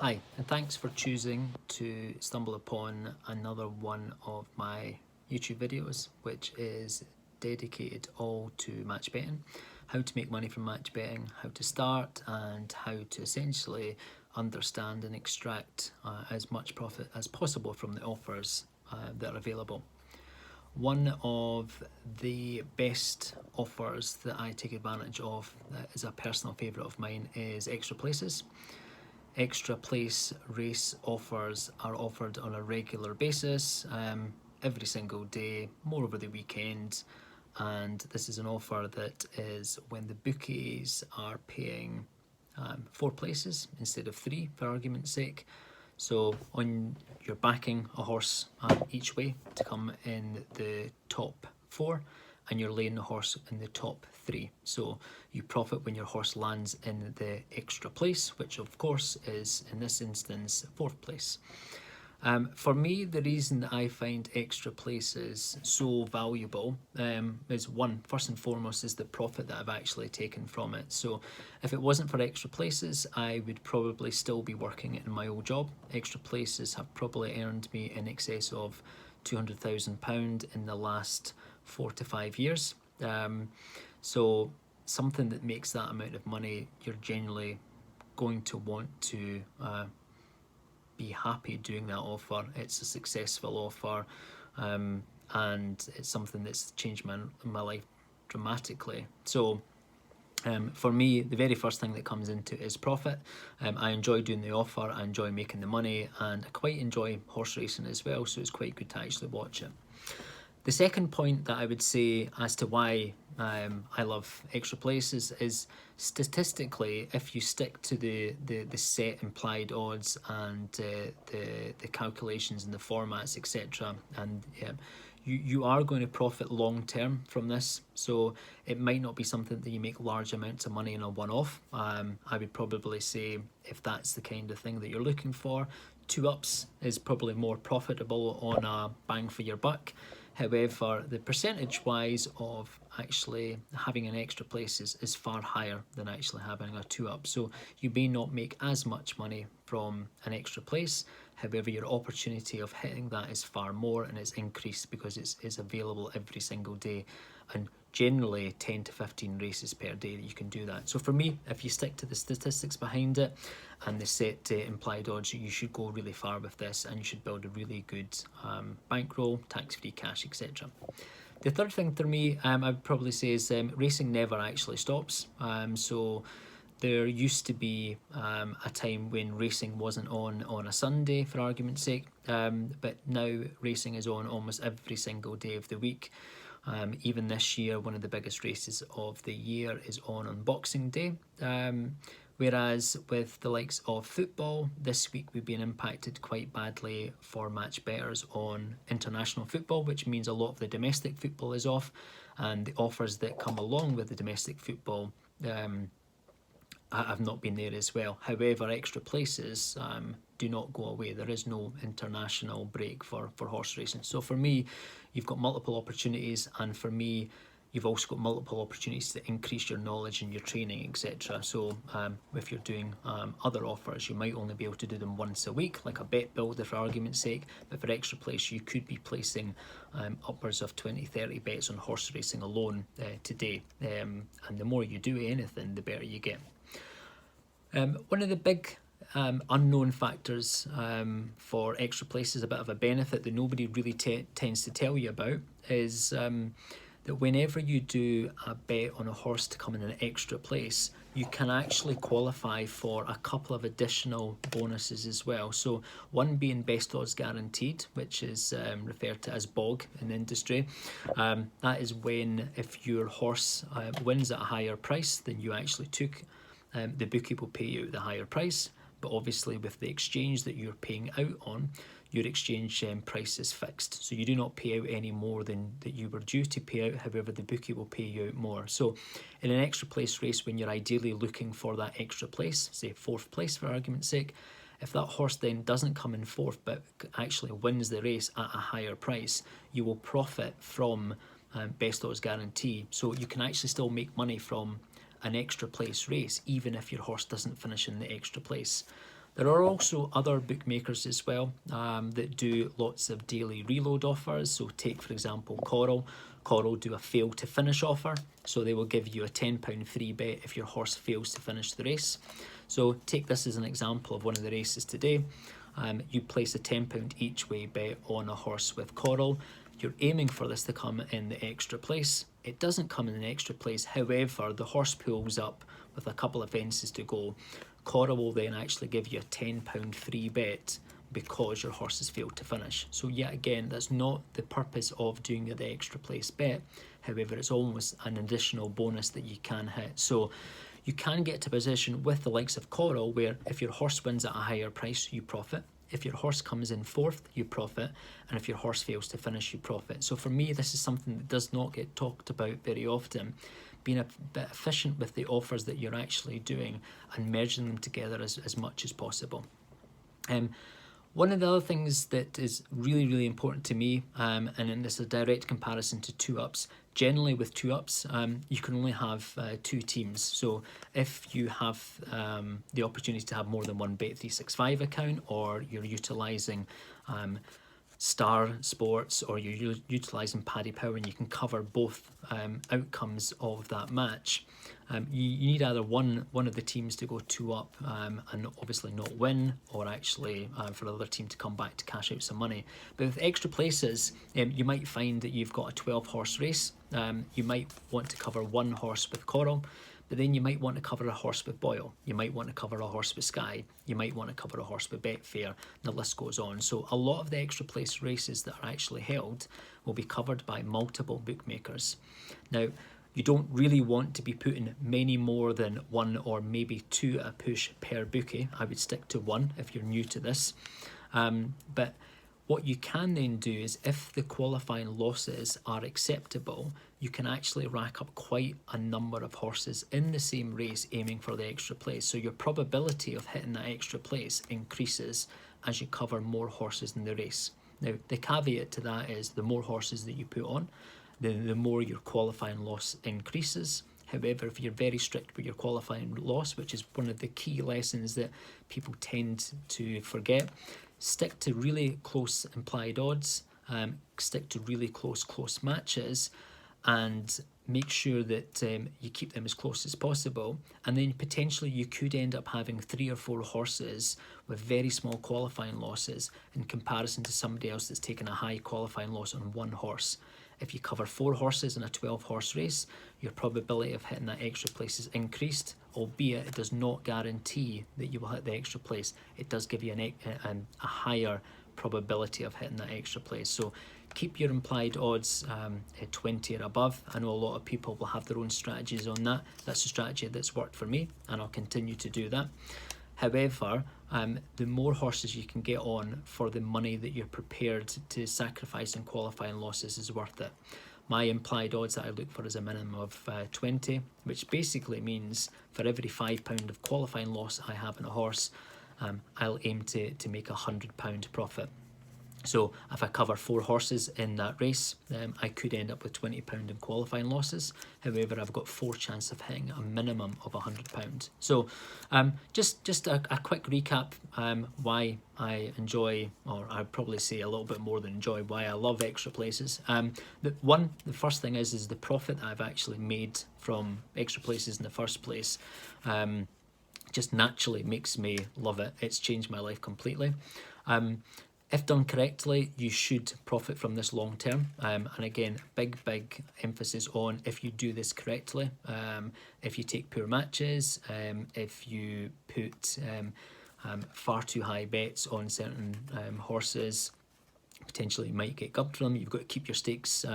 Hi, and thanks for choosing to stumble upon another one of my YouTube videos, which is dedicated all to match betting, how to make money from match betting, how to start, and how to essentially understand and extract as much profit as possible from the offers that are available. One of the best offers that I take advantage of, that is a personal favourite of mine, is Extra Places. Extra place race offers are offered on a regular basis, every single day, more over the weekend, and this is an offer that is when the bookies are paying 4 places instead of 3, for argument's sake. So you're backing a horse each way to come in the top 4, and you're laying the horse in the top 3. So you profit when your horse lands in the extra place, which of course is, in this instance, 4th place. For me, the reason that I find Extra Places so valuable is first and foremost, is the profit that I've actually taken from it. So if it wasn't for Extra Places, I would probably still be working in my old job. Extra Places have probably earned me in excess of £200,000 in the last 4 to 5 years. So something that makes that amount of money, you're genuinely going to want to be happy doing that offer. It's a successful offer, and it's something that's changed my life dramatically. So for me, the very first thing that comes into it is profit. I enjoy doing the offer, I enjoy making the money, and I quite enjoy horse racing as well, so it's quite good to actually watch it. The second point that I would say as to why I love Extra Places is statistically, if you stick to the set implied odds and the calculations and the formats, etc., and you are going to profit long term from this. So it might not be something that you make large amounts of money in a one-off. I would probably say, if that's the kind of thing that you're looking for, 2-ups is probably more profitable on a bang for your buck. However, the percentage wise of actually having an Extra Place is far higher than actually having a 2-up. So you may not make as much money from an Extra Place. However, your opportunity of hitting that is far more, and it's increased because it's available every single day, and generally 10 to 15 races per day that you can do that. So for me, if you stick to the statistics behind it and the set implied odds, you should go really far with this, and you should build a really good bankroll, tax-free cash, etc. The third thing for me, I would probably say, is racing never actually stops. So there used to be a time when racing wasn't on a Sunday, for argument's sake, but now racing is on almost every single day of the week. Even this year, one of the biggest races of the year is on Boxing Day. Whereas with the likes of football, this week we've been impacted quite badly for match bettors on international football, which means a lot of the domestic football is off, and the offers that come along with the domestic football have not been there as well. However, Extra Places do not go away. There is no international break for horse racing. So for me, you've got multiple opportunities, and for me, you've also got multiple opportunities to increase your knowledge and your training, etc. So if you're doing other offers, you might only be able to do them once a week, like a bet builder, for argument's sake. But for Extra Place, you could be placing upwards of 20-30 bets on horse racing alone today. And the more you do anything, the better you get. One of the big unknown factors for Extra Places, a bit of a benefit that nobody really tends to tell you about, is that whenever you do a bet on a horse to come in an Extra Place, you can actually qualify for a couple of additional bonuses as well. So one being best odds guaranteed, which is referred to as BOG in the industry. That is when, if your horse wins at a higher price than you actually took, the bookie will pay you the higher price. But obviously with the exchange that you're paying out on, your exchange price is fixed. So you do not pay out any more than that you were due to pay out. However, the bookie will pay you out more. So in an Extra Place race, when you're ideally looking for that Extra Place, say 4th place for argument's sake, if that horse then doesn't come in 4th but actually wins the race at a higher price, you will profit from best odds guarantee. So you can actually still make money from an Extra Place race, even if your horse doesn't finish in the Extra Place. There are also other bookmakers as well that do lots of daily reload offers. So take, for example, Coral. Coral do a fail to finish offer. So they will give you a £10 free bet if your horse fails to finish the race. So take this as an example of one of the races today. You place a £10 each way bet on a horse with Coral. You're aiming for this to come in the extra place. It doesn't come in the extra place. However, the horse pulls up with a couple of fences to go. Coral will then actually give you a £10 free bet because your horse has failed to finish. So yet again, that's not the purpose of doing the extra place bet. However, it's almost an additional bonus that you can hit. So you can get to a position with the likes of Coral where if your horse wins at a higher price, you profit. If your horse comes in fourth, you profit. And if your horse fails to finish, you profit. So for me, this is something that does not get talked about very often. Being a bit efficient with the offers that you're actually doing and merging them together as much as possible. One of the other things that is really, really important to me, and this is a direct comparison to 2-ups, generally with 2-ups, you can only have 2 teams. So if you have the opportunity to have more than one Bet365 account, or you're utilising Star Sports, or you're utilising Paddy Power, and you can cover both outcomes of that match, you need either one of the teams to go 2-up and obviously not win, or actually for the other team to come back to cash out some money. But with extra places, you might find that you've got a 12-horse race. You might want to cover one horse with Coral, but then you might want to cover a horse with Boyle. You might want to cover a horse with Sky. You might want to cover a horse with Betfair. And the list goes on. So a lot of the extra place races that are actually held will be covered by multiple bookmakers. Now, you don't really want to be putting many more than 1 or maybe 2 at a push per bookie. I would stick to 1 if you're new to this. But what you can then do is, if the qualifying losses are acceptable, you can actually rack up quite a number of horses in the same race aiming for the extra place. So your probability of hitting that extra place increases as you cover more horses in the race. Now, the caveat to that is the more horses that you put on, the more your qualifying loss increases. However, if you're very strict with your qualifying loss, which is one of the key lessons that people tend to forget, stick to really close implied odds, stick to really close matches, and make sure that you keep them as close as possible. And then potentially you could end up having 3 or 4 horses with very small qualifying losses in comparison to somebody else that's taken a high qualifying loss on 1 horse. If you cover 4 horses in a 12-horse race, your probability of hitting that extra place is increased, albeit it does not guarantee that you will hit the extra place. It does give you a higher probability of hitting that extra place. So keep your implied odds at 20 or above. I know a lot of people will have their own strategies on that. That's a strategy that's worked for me, and I'll continue to do that. However, the more horses you can get on for the money that you're prepared to sacrifice in qualifying losses is worth it. My implied odds that I look for is a minimum of 20, which basically means for every £5 of qualifying loss I have in a horse, I'll aim to make £100 profit. So if I cover 4 horses in that race, I could end up with £20 in qualifying losses. However, I've got 4 chances of hitting a minimum of £100. So just a quick recap why I enjoy, or I'd probably say a little bit more than enjoy, why I love extra places. The first thing is the profit that I've actually made from extra places in the first place. Just naturally makes me love it. It's changed my life completely. If done correctly, you should profit from this long term. And again, big emphasis on if you do this correctly. If you take poor matches, if you put far too high bets on certain horses, potentially you might get gubbed from them. You've got to keep your stakes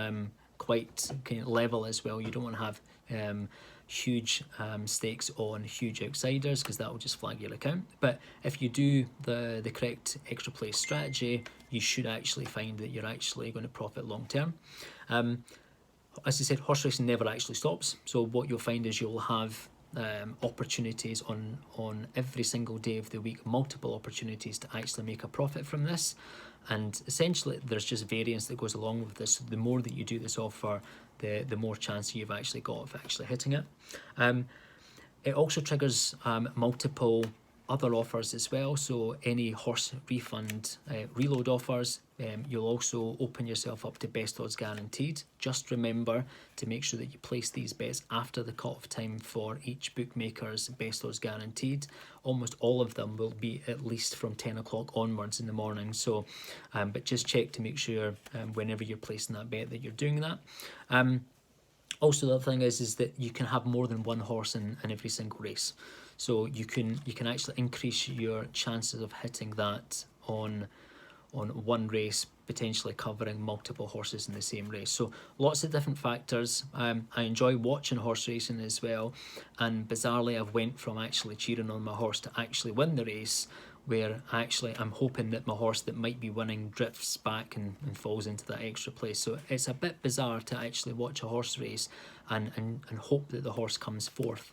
quite kind of level as well. You don't want to have huge stakes on huge outsiders, because that will just flag your account. But if you do the correct extra place strategy, you should actually find that you're actually going to profit long term. As I said, horse racing never actually stops. So what you'll find is you'll have opportunities on every single day of the week, multiple opportunities to actually make a profit from this. And essentially there's just variance that goes along with this. The more that you do this offer, the more chance you've actually got of actually hitting it. It also triggers multiple other offers as well. So any horse refund reload offers, you'll also open yourself up to best odds guaranteed. Just remember to make sure that you place these bets after the cut-off time for each bookmaker's best odds guaranteed. Almost all of them will be at least from 10 o'clock onwards in the morning. So, but just check to make sure whenever you're placing that bet that you're doing that. Also, the other thing is that you can have more than one horse in every single race. So you can actually increase your chances of hitting that on one race, potentially covering multiple horses in the same race. So lots of different factors. I enjoy watching horse racing as well, and bizarrely I've went from actually cheering on my horse to actually win the race, where actually I'm hoping that my horse that might be winning drifts back and falls into that extra place. So it's a bit bizarre to actually watch a horse race and hope that the horse comes fourth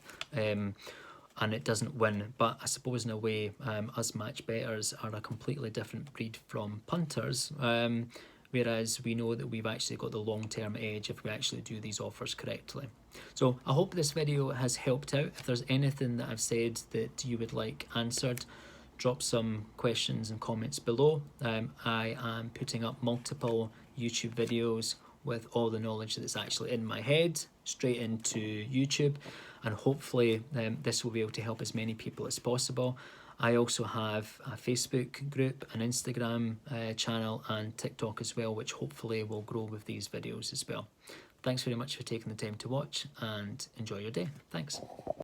and it doesn't win. But I suppose in a way, us match bettors are a completely different breed from punters, whereas we know that we've actually got the long-term edge if we actually do these offers correctly. So I hope this video has helped out. If there's anything that I've said that you would like answered, drop some questions and comments below. I am putting up multiple YouTube videos with all the knowledge that's actually in my head straight into YouTube, and hopefully this will be able to help as many people as possible. I also have a Facebook group, an Instagram channel, and TikTok as well, which hopefully will grow with these videos as well. Thanks very much for taking the time to watch, and enjoy your day. Thanks.